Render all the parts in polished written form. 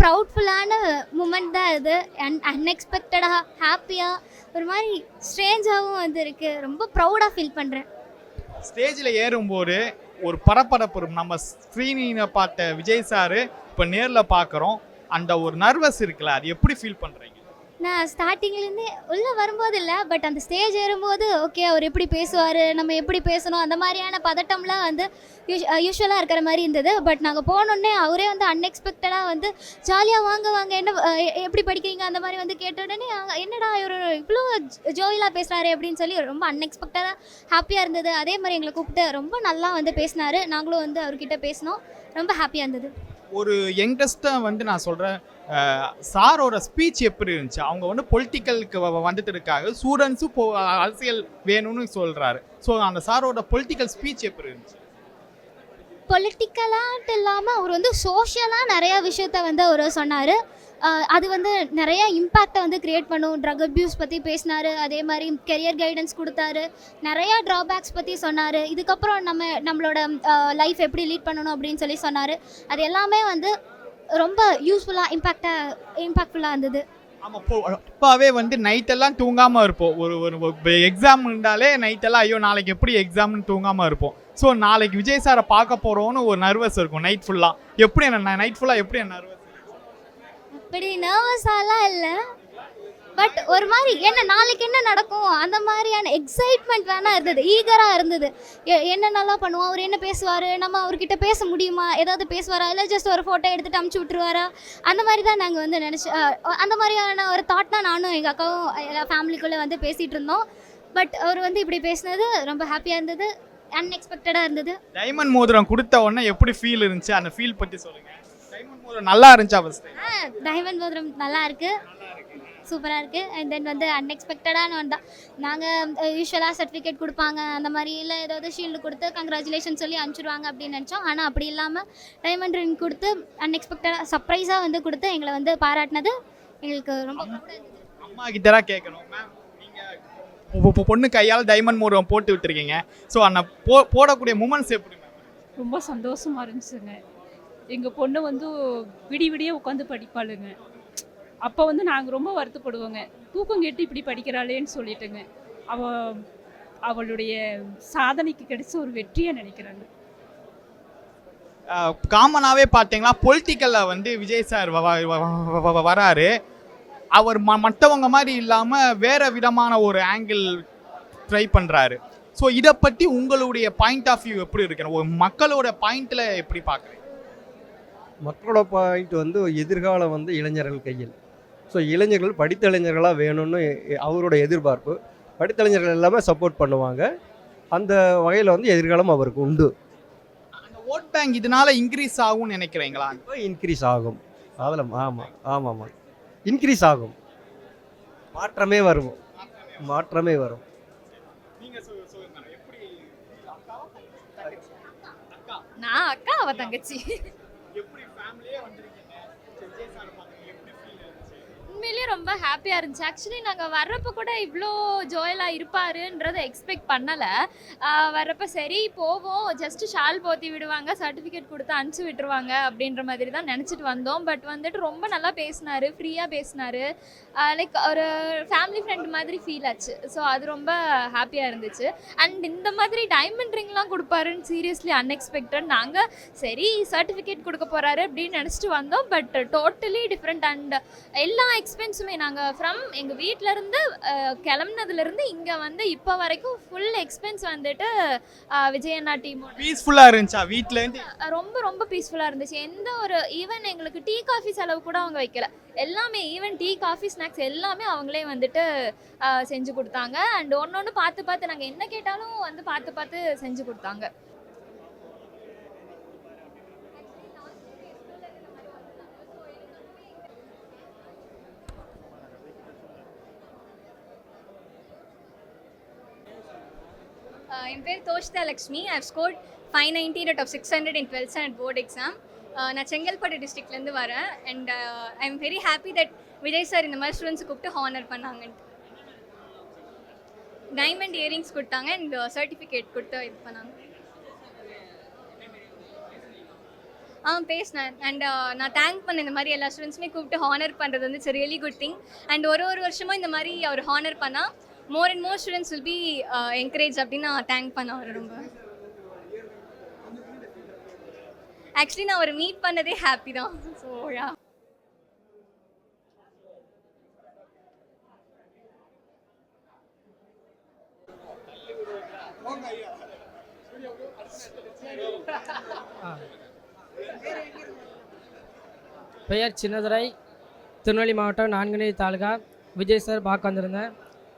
ப்ரவுட்ஃபுல்லான moment தான் இது. அன்எக்ஸ்பெக்டடாக ஹாப்பியாக ஒரு மாதிரி ஸ்ட்ரேஞ்சாகவும் வந்து இருக்குது. ரொம்ப ப்ரௌடாக ஃபீல் பண்ணுறேன். ஸ்டேஜில் ஏறும்போது ஒரு பரபரப்பு இருக்கும். நம்ம ஸ்க்ரீனில் பார்த்த விஜய் சார் இப்போ நேரில் பார்க்குறோம். அந்த ஒரு நர்வஸ் இருக்குல்ல, அது எப்படி ஃபீல் பண்ணுறீங்க? நான் ஸ்டார்டிங்லேருந்தே உள்ளே வரும்போது இல்லை, பட் அந்த ஸ்டேஜ் ஏறும்போது ஓகே அவர் எப்படி பேசுவார், நம்ம எப்படி பேசணும், அந்த மாதிரியான பதட்டம்லாம் வந்து யூஸ்வலாக இருக்கிற மாதிரி இருந்தது. பட் நாங்கள் போனோடனே அவரே வந்து அன்எக்ஸ்பெக்டடாக வந்து ஜாலியாக வாங்க வாங்க என்ன எப்படி படிக்கிறீங்க அந்த மாதிரி வந்து கேட்ட உடனே என்னடா இவர் இவ்வளோ ஜோவிலாக பேசுகிறாரு அப்படின்னு சொல்லி ரொம்ப அன்எக்ஸ்பெக்டடாக ஹாப்பியாக இருந்தது. அதே மாதிரி எங்களை கூப்பிட்டு ரொம்ப நல்லா வந்து பேசினார். நாங்களும் வந்து அவர்கிட்ட பேசினோம். ரொம்ப ஹாப்பியாக இருந்தது. ஒரு யங்கஸ்ட்டாக வந்து நான் சொல்கிறேன், சாரோட ஸ்பீச் எப்படி இருந்துச்சு? அவங்க வந்து பொலிட்டிக்கலுக்கு வந்துட்டு இருக்காங்க, ஸ்டூடெண்ட்ஸும் அரசியல் வேணும்னு சொல்கிறாரு. ஸோ அந்த சாரோட பொலிட்டிக்கல் ஸ்பீச் எப்படி இருந்துச்சு? பொலிட்டிக்கலான்ட்டு இல்லாமல் அவர் வந்து சோஷியலாக நிறையா விஷயத்த வந்து அவர் சொன்னார். அது வந்து நிறையா இம்பேக்டை வந்து க்ரியேட் பண்ணும். ட்ரக் அப்யூஸ் பற்றி பேசினார். அதே மாதிரி கெரியர் கைடன்ஸ் கொடுத்தாரு. நிறையா ட்ராபேக்ஸ் பற்றி சொன்னார். இதுக்கப்புறம் நம்மளோட லைஃப் எப்படி லீட் பண்ணணும் அப்படின்னு சொல்லி சொன்னார். அது எல்லாமே வந்து ரொம்ப யூஸ்ஃபுல்லாக இம்பேக்ட்ஃபுல்லாக இருந்தது. ஆமாம், அப்பாவே வந்து நைட்டெல்லாம் தூங்காமல் இருப்போம். ஒரு எக்ஸாம் இருந்தாலே நைட்டெல்லாம் ஐயோ நாளைக்கு எப்படி எக்ஸாம்னு தூங்காமல் இருப்போம். ஸோ நாளைக்கு விஜய் சாரை பார்க்க போகிறோன்னு ஒரு நர்வஸ் இருக்கும் நைட் ஃபுல்லாக. எப்படி என்ன நைட் ஃபுல்லாக எப்படி நர்வஸ்? அப்படி நர்வஸாலாம் இல்லை, பட் ஒரு மாதிரி என்ன நாளைக்கு என்ன நடக்கும் அந்த மாதிரியான எக்ஸைட்மெண்ட் வேணா இருந்தது. ஈகராக இருந்தது. என்னென்னலாம் பண்ணுவோம், அவர் என்ன பேசுவார், நம்ம அவர்கிட்ட பேச முடியுமா, ஏதாவது பேசுவாரா, இல்லை ஜஸ்ட் ஒரு ஃபோட்டோ எடுத்துகிட்டு அமுச்சு விட்ருவாரா, அந்த மாதிரி தான் நாங்கள் வந்து அந்த மாதிரியான ஒரு தாட் தான் நானும் எங்கள் அக்காவும் எல்லா ஃபேமிலிக்குள்ளே வந்து பேசிகிட்டு இருந்தோம். பட் அவர் வந்து இப்படி பேசினது ரொம்ப ஹாப்பியாக இருந்தது. அன்எக்ஸ்பெக்டடாக இருந்தது. டைமண்ட் மோதிரம் கொடுத்த உடனே எப்படி ஃபீல் இருந்துச்சு? அந்த ஃபீல் பற்றி சொல்லுங்கள். டைமண்ட் மோதிரம் நல்லா இருந்துச்சா ஃபஸ்ட்டு? டைமண்ட் மோதிரம் நல்லா இருக்குது, சூப்பராக இருக்குது. அண்ட் தென் வந்து அன்எக்ஸ்பெக்டடான ஒன்று தான். நாங்கள் யூஸ்வலாக சர்டிஃபிகேட் கொடுப்பாங்க அந்த மாதிரி, இல்லை ஏதாவது ஷீல்டு கொடுத்து கங்க்ராச்சுலேஷன் சொல்லி அனுப்பிச்சிடுவாங்க அப்படின்னு நினச்சோம். ஆனால் அப்படி இல்லாமல் டைமண்ட் ரிங் கொடுத்து அன்எக்ஸ்பெக்டடாக சர்ப்ரைஸாக வந்து கொடுத்து எங்களை வந்து பாராட்டினது எங்களுக்கு ரொம்ப அம்மா கிட்ட கேட்கணும். மேம், நீங்கள் பொண்ணு கையால் டைமண்ட் மோதிரம் போட்டு விட்டுருக்கீங்க. ஸோ அந்த போடக்கூடிய மூமெண்ட்ஸ் எப்படி? ரொம்ப சந்தோஷமாக இருந்துச்சுங்க. எங்கள் பொண்ணு வந்து விடிய உட்காந்து படிப்பாளுங்க. அப்போ வந்து நாங்கள் ரொம்ப வருத்தப்படுவோங்க, தூக்கம் கேட்டு இப்படி படிக்கிறாளேன்னு சொல்லிட்டுங்க. அவளுடைய சாதனைக்கு கிடைச்ச ஒரு வெற்றியை நினைக்கிறாங்க. காமனாகவே பார்த்தீங்களா, பொலிட்டிக்கலில் வந்து விஜய் சார் வராரு. அவர் மற்றவங்க மாதிரி இல்லாமல் வேறு விதமான ஒரு ஆங்கிள் ட்ரை பண்ணுறாரு. ஸோ இதை பற்றி உங்களுடைய பாயிண்ட் ஆஃப் வியூ எப்படி இருக்கணும்? ஒரு மக்களோட பாயிண்டில் எப்படி பார்க்குறீங்க? மக்களோட பாயிண்ட் வந்து எதிர்காலம் வந்து இளைஞர்கள் கையில். ஸோ இளைஞர்கள் படித்த இளைஞர்களாக வேணும்னு அவரோட எதிர்பார்ப்பு. படித்த இளைஞர்கள் எல்லாமே சப்போர்ட் பண்ணுவாங்க. அந்த வகையில் வந்து எதிர்காலம் அவருக்கு உண்டு. அந்த ஓட் பேங்க் இதனால இன்க்ரீஸ் ஆகும்னு நினைக்கிறீங்களா? இன்க்ரீஸ் ஆகும். அதில் ஆமாம் ஆமாம் இன்க்ரீஸ் ஆகும். மாற்றமே வரும். நான் அக்கா, அவ தங்கச்சி. உண்மையிலேயே ரொம்ப ஹாப்பியாக இருந்துச்சு. ஆக்சுவலி நாங்கள் வர்றப்போ கூட இவ்வளோ ஜோயலாக இருப்பாருன்றதை எக்ஸ்பெக்ட் பண்ணலை. வர்றப்போ சரி போவோம், ஜஸ்ட்டு ஷால் போற்றி விடுவாங்க, சர்டிஃபிகேட் கொடுத்து அனுப்பிச்சி விட்டுருவாங்க அப்படின்ற மாதிரி தான் நினச்சிட்டு வந்தோம். பட் வந்துட்டு ரொம்ப நல்லா பேசினார், ஃப்ரீயாக பேசினார். லைக் ஒரு ஃபேமிலி ஃப்ரெண்ட் மாதிரி ஃபீல் ஆச்சு. ஸோ அது ரொம்ப ஹாப்பியாக இருந்துச்சு. அண்ட் இந்த மாதிரி டைமண்ட் ரிங்லாம் கொடுப்பாருன்னு சீரியஸ்லி அன்எக்ஸ்பெக்டட். நாங்கள் சரி சர்டிஃபிகேட் கொடுக்க போகிறாரு அப்படின்னு நினச்சிட்டு வந்தோம். But totally different. அண்ட் எல்லா எக்ஸ்பென்ஸுமே நாங்கள் ஃப்ரம் எங்கள் வீட்டிலேருந்து கிளம்புனதுலேருந்து இங்கே வந்து இப்போ வரைக்கும் ஃபுல் எக்ஸ்பென்ஸ் வந்துட்டு விஜயண்ணா டீமோட. பீஸ்ஃபுல்லாக இருந்துச்சா வீட்டிலேருந்து? ரொம்ப ரொம்ப பீஸ்ஃபுல்லாக இருந்துச்சு. எந்த ஒரு ஈவன் எங்களுக்கு டீ காஃபி செலவு கூட அவங்க வைக்கல. எல்லாமே ஈவன் டீ காஃபி ஸ்நாக்ஸ் எல்லாமே அவங்களே வந்துட்டு செஞ்சு கொடுத்தாங்க. அண்ட் ஒன்று பார்த்து நாங்கள் என்ன கேட்டாலும் வந்து பார்த்து செஞ்சு கொடுத்தாங்க. என் பேர் Doshitha Lakshmi. I have scored 590 out of 600 in 12th standard board exam. நான் செங்கல்பட்டு டிஸ்ட்ரிக்ட்லேருந்து வரேன். And I am very happy that Vijay sir இந்த மாதிரி ஸ்டூடெண்ட்ஸை கூப்பிட்டு ஹானர் பண்ணாங்கன்ட்டு. டைமண்ட் இயரிங்ஸ் கொடுத்தாங்க அண்ட் சர்டிஃபிகேட் கொடுத்து இது பண்ணாங்க. பேசினேன். அண்ட் நான் தேங்க் பண்ணேன். இந்த மாதிரி எல்லா ஸ்டூடெண்ட்ஸுமே கூப்பிட்டு ஹானர் பண்ணுறது வந்து it's really good thing. And ஒரு வருஷமும் இந்த மாதிரி அவர் ஹானர் பண்ணால் more and more students will be encourage அப்படின்னு நான் தேங்க் பண்ணேன் அவர் ரொம்ப. ஆக்சுவலி நான் அவரை மீட் பண்ணதே ஹாப்பி தான். So yeah. பெயர் சின்னதுரை, திருநெல்வேலி மாவட்டம் நான்குநேரி தாலுகா. விஜய் சார் பார்க்க வந்திருந்தேன்.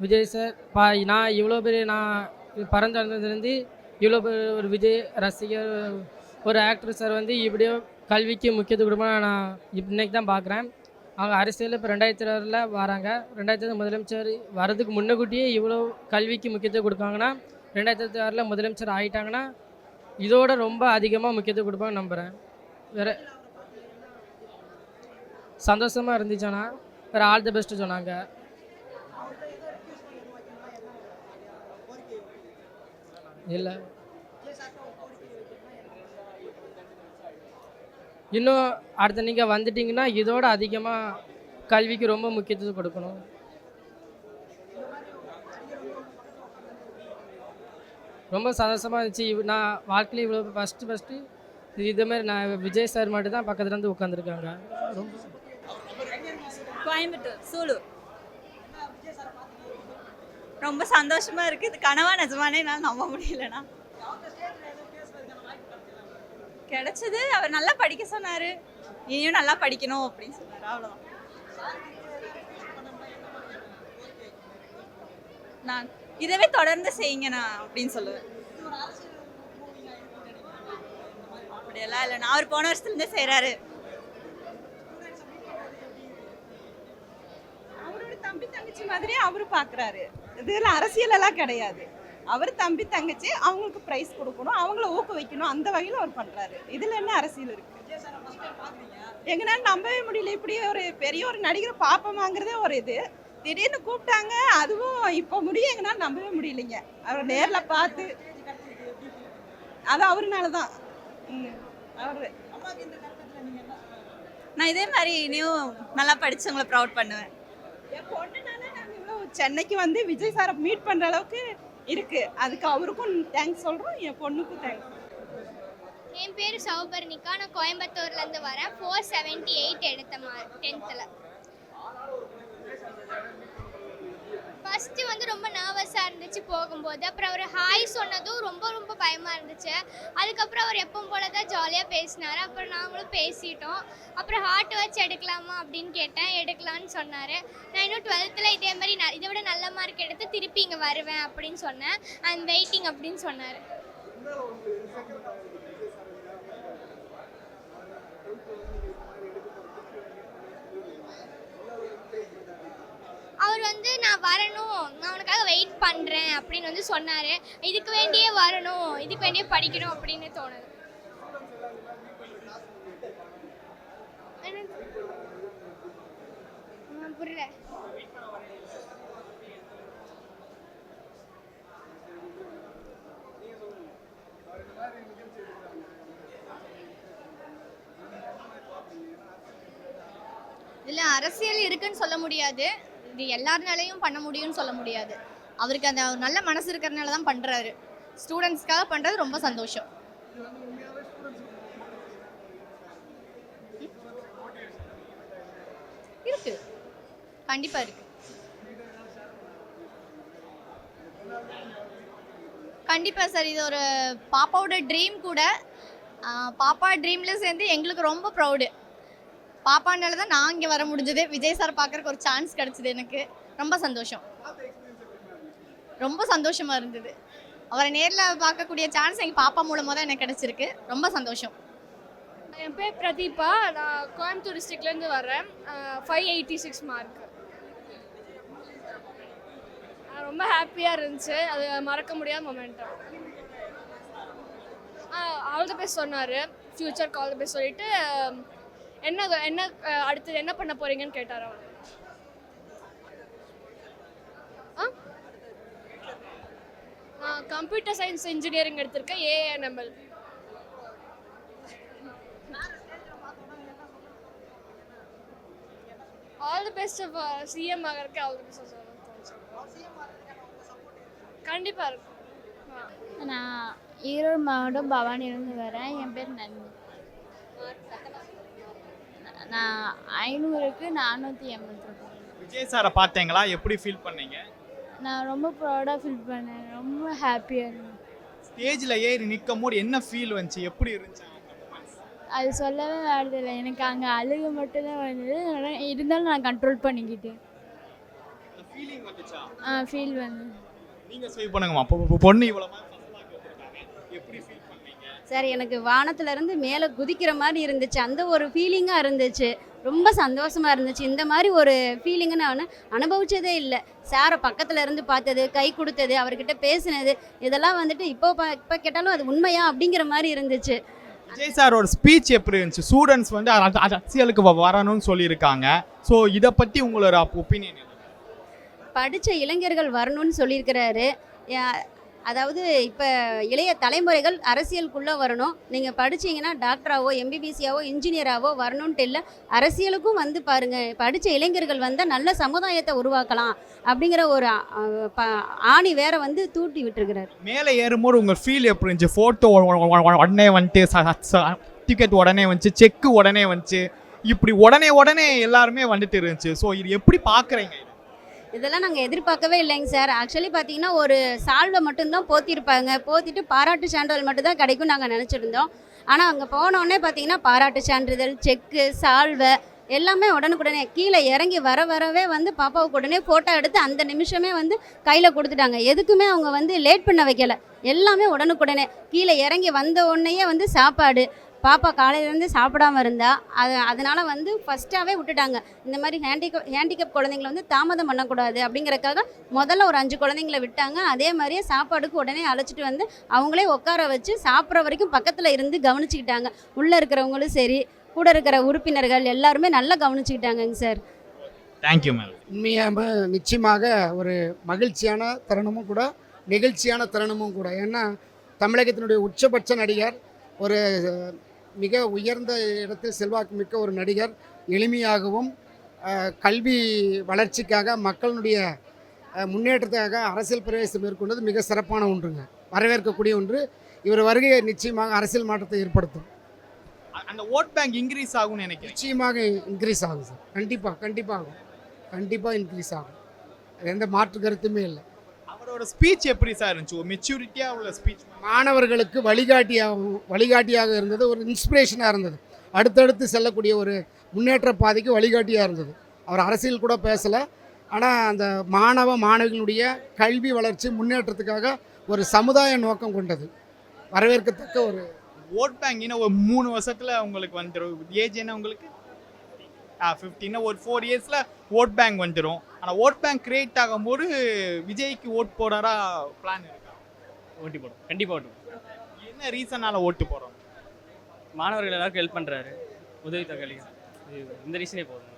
விஜய் சார் நான் இவ்வளோ பெரிய நான் பறந்து வந்ததுலேருந்து இவ்வளோ பெரிய ஒரு விஜய் ரசிகர், ஒரு ஆக்டர் சார் வந்து இப்படியோ கல்விக்கு முக்கியத்துவம் கொடுப்போம் நான் இன்னைக்கு தான் பார்க்குறேன். அவங்க அரசியல் இப்போ 2006 வராங்க. 2006 முதலமைச்சர் வர்றதுக்கு முன்னக்கூட்டியே இவ்வளோ கல்விக்கு முக்கியத்துவம் கொடுப்பாங்கன்னா 2006 முதலமைச்சர் ஆகிட்டாங்கன்னா இதோட ரொம்ப அதிகமாக முக்கியத்துவம் கொடுப்பாங்க நம்புகிறேன். வேறு சந்தோஷமாக இருந்துச்சுன்னா வேறு ஆல் தி பெஸ்ட்டு சொன்னாங்க. இல்லை இன்னும் அடுத்த நீங்கள் வந்துட்டிங்கன்னா இதோட அதிகமாக கல்விக்கு ரொம்ப முக்கியத்துவம் கொடுக்கணும். ரொம்ப சந்தோஷமாக இருந்துச்சு. நான் வாழ்க்கையில் இவ்வளோ ஃபஸ்ட்டு இதேமாதிரி நான் விஜய் சார் மட்டும் தான் பக்கத்துல இருந்து உட்காந்துருக்காங்க. ரொம்ப கோயம்புத்தூர் சூலூர். ரொம்ப சந்தோஷமாக இருக்குது. இது கனவா நிஜமானே என்னால் நம்ப முடியலண்ணா. கிடைச்சது. அவர் நல்லா படிக்க சொன்னார். இனியும் நல்லா படிக்கணும் அப்படின்னு சொன்னார். அவ்வளோதான். நான் இதவே தொடர்ந்து செய்யுங்கண்ணா அப்படின்னு சொல்லுவேன். அப்படியெல்லாம் இல்லைண்ணா. அவர் போன வருஷத்துலேருந்தே செய்கிறாரு. அவரோட தம்பி தங்கச்சி மாதிரி அவரு பார்க்குறாரு. இதில் அரசியலெல்லாம் கிடையாது. அவர் தம்பி தங்கச்சி அவங்களுக்கு ப்ரைஸ் கொடுக்கணும், அவங்கள ஊக்குவிக்கணும், அந்த வகையில் அவர் பண்ணுறாரு. இதில் என்ன அரசியல் இருக்குது? எங்கனால நம்பவே முடியல. இப்படி ஒரு பெரிய ஒரு நடிகரை பார்ப்போமாங்கிறதே ஒரு இது. திடீர்னு கூப்பிட்டாங்க. அதுவும் இப்போ முடியும் எங்கனால நம்பவே முடியலைங்க. அவர் நேரில் பார்த்து அது அவருனால தான். அவர் நான் இதே மாதிரி இனியும் நல்லா படித்தவங்களை ப்ரௌட் பண்ணுவேன். என் பொண்ணுனால நாங்கள் இவ்வளோ சென்னைக்கு வந்து விஜய் சாரை மீட் பண்ணுற அளவுக்கு இருக்குது. அதுக்கு அவருக்கும் தேங்க்ஸ் சொல்கிறோம், என் பொண்ணுக்கும் தேங்க்ஸ். என் பேர் சௌபர்ணிகா. நான் கோயம்புத்தூர்லேருந்து வரேன். 478 எடுத்தேன் 10th. ஃபஸ்ட்டு வந்து ரொம்ப நர்வஸாக இருந்துச்சு போகும்போது. அப்புறம் அவர் ஹாய் சொன்னதும் ரொம்ப பயமாக இருந்துச்சு. அதுக்கப்புறம் அவர் எப்பவும் போல தான் ஜாலியாக பேசினார். அப்புறம் நாங்களும் பேசிட்டோம். அப்புறம் ஹார்ட் வச்சு எடுக்கலாமா அப்படின்னு கேட்டேன். எடுக்கலான்னு சொன்னார். நான் இன்னும் 12th இதே மாதிரி இதை விட நல்ல மார்க் எடுத்து திருப்பி இங்கே வருவேன் அப்படின்னு சொன்னேன். ஐம் வெயிட்டிங் அப்படின்னு சொன்னார். அவர் வந்து நான் வரணும், நான் உனக்காக வெயிட் பண்ணுறேன் அப்படின்னு வந்து சொன்னார். இதுக்கு வேண்டியே வரணும், இதுக்கு வேண்டியே படிக்கணும் அப்படின்னு தோணுது. புரியல. இதில் அரசியல் இருக்குன்னு சொல்ல முடியாது. இது எல்லாருனாலையும் பண்ண முடியும்னு சொல்ல முடியாது. அவருக்கு அந்த நல்ல மனசு இருக்கிறதுனால தான் பண்ணுறாரு. ஸ்டூடெண்ட்ஸ்க்காக பண்ணுறது ரொம்ப சந்தோஷம். இருக்கு, கண்டிப்பாக இருக்கு. கண்டிப்பாக சார். இது ஒரு பாப்பாவோட ட்ரீம் கூட. பாப்பா ட்ரீமில் சேர்ந்து எங்களுக்கு ரொம்ப ப்ரௌடு. பாப்பானால தான் நான் இங்கே வர முடிஞ்சது. விஜய் சார் பார்க்குறக்கு ஒரு சான்ஸ் கிடச்சிது. எனக்கு ரொம்ப சந்தோஷம். ரொம்ப சந்தோஷமாக இருந்தது. அவரை நேரில் பார்க்கக்கூடிய சான்ஸ் எங்கள் பாப்பா மூலமாக தான் எனக்கு கிடச்சிருக்கு. ரொம்ப சந்தோஷம். என் பேர் பிரதீபா. நான் கோயம்புத்தூர் டிஸ்ட்ரிக்ட்லேருந்து வரேன். 586 மார்க். ரொம்ப ஹாப்பியாக இருந்துச்சு. அது மறக்க முடியாத மொமெண்ட்டாக. ஆல் தி பெஸ்ட் சொன்னார். ஃப்யூச்சருக்கு ஆல் தி பெஸ்ட் சொல்லிவிட்டு என்ன அடுத்து என்ன பண்ண போகிறீங்கன்னு கேட்டார் அவர். நான் கம்ப்யூட்டர் சயின்ஸ் இன்ஜினியரிங் எடுத்திருக்கேன். ANML. All the best CM ஆகிறதுக்கு ஆல் தி பெஸ்ட் கண்டிப்பாக இருக்கும். நான் ஈரோடு மாவட்டம் பவானியிலேருந்து வரேன். என் பேர் நந்தினி. நான் 500க்கு 480. விஜய் சாரை பார்த்தீங்களா? எப்படி ஃபீல் பண்ணீங்க? நான் ரொம்ப ப்ரௌடாக ஃபீல் பண்ணேன். ரொம்ப ஹாப்பியாக இருந்தேன். ஸ்டேஜில் ஏறி நிற்கும் போது என்ன ஃபீல் வந்துச்சு? எப்படி இருந்துச்சு? அது சொல்லவே வார்த்தையில்லை. எனக்கு அங்கே அழுக மட்டும்தான் வந்தது. ஆனால் இருந்தாலும் நான் கண்ட்ரோல் பண்ணிக்கிட்டேன். ஃபீலிங் வந்துச்சா? ஃபீல் வந்து நீங்க சேவ் பண்ணுங்கம்மா. பொண்ணு இவ்வளவு எப்படி ஃபீல் பண்ணீங்க? சார் எனக்கு வானத்துலேருந்து மேலே குதிக்கிற மாதிரி இருந்துச்சு. அந்த ஒரு ஃபீலிங்காக இருந்துச்சு. ரொம்ப சந்தோஷமாக இருந்துச்சு. இந்த மாதிரி ஒரு ஃபீலிங்கை நான் அனுபவிச்சதே இல்லை. சாரை பக்கத்தில் இருந்து பார்த்தது, கை கொடுத்தது, அவர்கிட்ட பேசினது, இதெல்லாம் வந்துட்டு இப்போ கேட்டாலும் அது உண்மையா அப்படிங்கிற மாதிரி இருந்துச்சு. விஜய் சாரோட ஸ்பீச் எப்படி இருந்துச்சு? ஸ்டூடெண்ட்ஸ் வந்து அரசியலுக்கு வரணும்னு சொல்லியிருக்காங்க. ஸோ இதை பற்றி உங்களோட ஒப்பீனியன்? படித்த இளைஞர்கள் வரணும்னு சொல்லியிருக்கிறாரு. அதாவது இப்போ இளைய தலைமுறைகள் அரசியலுக்குள்ளே வரணும். நீங்கள் படிச்சீங்கன்னா டாக்டராவோ எம்பிபிசியாவோ இன்ஜினியராகவோ வரணுன்ட்டு இல்லை, அரசியலுக்கும் வந்து பாருங்கள். படித்த இளைஞர்கள் வந்தால் நல்ல சமுதாயத்தை உருவாக்கலாம் அப்படிங்கிற ஒரு ஆணி வேற வந்து தூட்டி விட்டுருக்கிறார். மேலே ஏறும்போது உங்கள் ஃபீல் எப்படி இருந்துச்சு? ஃபோட்டோ உடனே வந்துட்டு, சர்டிஃபிகேட் உடனே வந்துச்சு, செக்கு உடனே வந்துச்சு, இப்படி உடனே எல்லாருமே வந்துட்டு இருந்துச்சு. ஸோ இது எப்படி பார்க்குறீங்க? இதெல்லாம் நாங்கள் எதிர்பார்க்கவே இல்லைங்க சார். ஆக்சுவலி பார்த்தீங்கன்னா ஒரு சால்வை மட்டும்தான் போத்திருப்பாங்க. போத்திட்டு பாராட்டு சான்றிதழ் மட்டும்தான் கிடைக்கும் நாங்கள் நினச்சிருந்தோம். ஆனால் அங்கே போனோடனே பார்த்தீங்கன்னா பாராட்டு சான்றிதழ், செக்கு, சால்வை எல்லாமே உடனுக்குடனே கீழே இறங்கி வரவே வந்து பாப்பாவுக்கு உடனே ஃபோட்டோ எடுத்து அந்த நிமிஷமே வந்து கையில் கொடுத்துட்டாங்க. எதுக்குமே அவங்க வந்து லேட் பண்ண வைக்கல. எல்லாமே உடனுக்குடனே கீழே இறங்கி வந்த உடனேயே வந்து சாப்பாடு. பாப்பா காலையிலேருந்து சாப்பிடாமல் இருந்தா அதனால் வந்து ஃபஸ்ட்டாகவே விட்டுட்டாங்க. இந்த மாதிரி ஹேண்டிகேப் குழந்தைங்களை வந்து தாமதம் பண்ணக்கூடாது அப்படிங்கிறக்காக முதல்ல ஒரு 5 குழந்தைங்களை விட்டாங்க. அதே மாதிரியே சாப்பாடுக்கு உடனே அழைச்சிட்டு வந்து அவங்களே உட்கார வச்சு சாப்பிட்ற வரைக்கும் பக்கத்தில் இருந்து கவனிச்சுக்கிட்டாங்க. உள்ளே இருக்கிறவங்களும் சரி, கூட இருக்கிற உறுப்பினர்கள் எல்லாருமே நல்லா கவனிச்சுக்கிட்டாங்கங்க சார். Thank you ma'am. உண்மையாக நிச்சயமாக ஒரு மகிழ்ச்சியான தருணமும் கூட, நெகிழ்ச்சியான தருணமும் கூட. ஏன்னா தமிழகத்தினுடைய உச்சபட்ச நடிகர், ஒரு மிக உயர்ந்த இடத்தில் செல்வாக்கு மிக்க ஒரு நடிகர், எளிமையாகவும் கல்வி வளர்ச்சிக்காக மக்களுடைய முன்னேற்றத்துக்காக அரசியல் பிரவேசம் மேற்கொண்டது மிக சிறப்பான ஒன்றுங்க, வரவேற்கக்கூடிய ஒன்று. இவர் வருகை நிச்சயமாக அரசியல் மாற்றத்தை ஏற்படுத்தும். அந்த ஓட் பேங்க் இன்க்ரீஸ் ஆகும்னு நினைக்கிறேன். நிச்சயமாக இன்க்ரீஸ் ஆகும் சார். கண்டிப்பாக ஆகும். கண்டிப்பாக இன்க்ரீஸ் ஆகும். எந்த மாற்று கருத்துமே இல்லை. அவரோட ஸ்பீச் எப்படி சார் இருந்துச்சு? ஒரு மெச்சூரிட்டியாக உள்ள ஸ்பீச், மாணவர்களுக்கு வழிகாட்டியாக இருந்தது. ஒரு இன்ஸ்பிரேஷனாக இருந்தது. அடுத்தடுத்து செல்லக்கூடிய ஒரு முன்னேற்ற பாதைக்கு வழிகாட்டியாக இருந்தது. அவர் அரசியல் கூட பேசலை, ஆனால் அந்த மாணவிகளுடைய கல்வி வளர்ச்சி முன்னேற்றத்துக்காக ஒரு சமுதாய நோக்கம் கொண்டது. வரவேற்கத்தக்க ஒரு ஓட் பேங்க். இன்னும் ஒரு 3 வருஷத்தில் உங்களுக்கு வந்துடும். ஏஜ் என்ன உங்களுக்கு? 15. ஒரு 4 இயர்ஸில் ஓட் பேங்க் வந்துடும். ஆனால் ஓட் பேங்க் கிரியேட் ஆகும்போது விஜய்க்கு ஓட் போடுறா பிளான் இருக்கா? ஓட்டி போடும், கண்டிப்பாக ஓட்டு. என்ன ரீசனால் ஓட்டு போடுறோம்? மாணவர்கள் எல்லாருக்கும் ஹெல்ப் பண்ணுறாரு, உதவி தகவல், இந்த ரீசனே போதும்.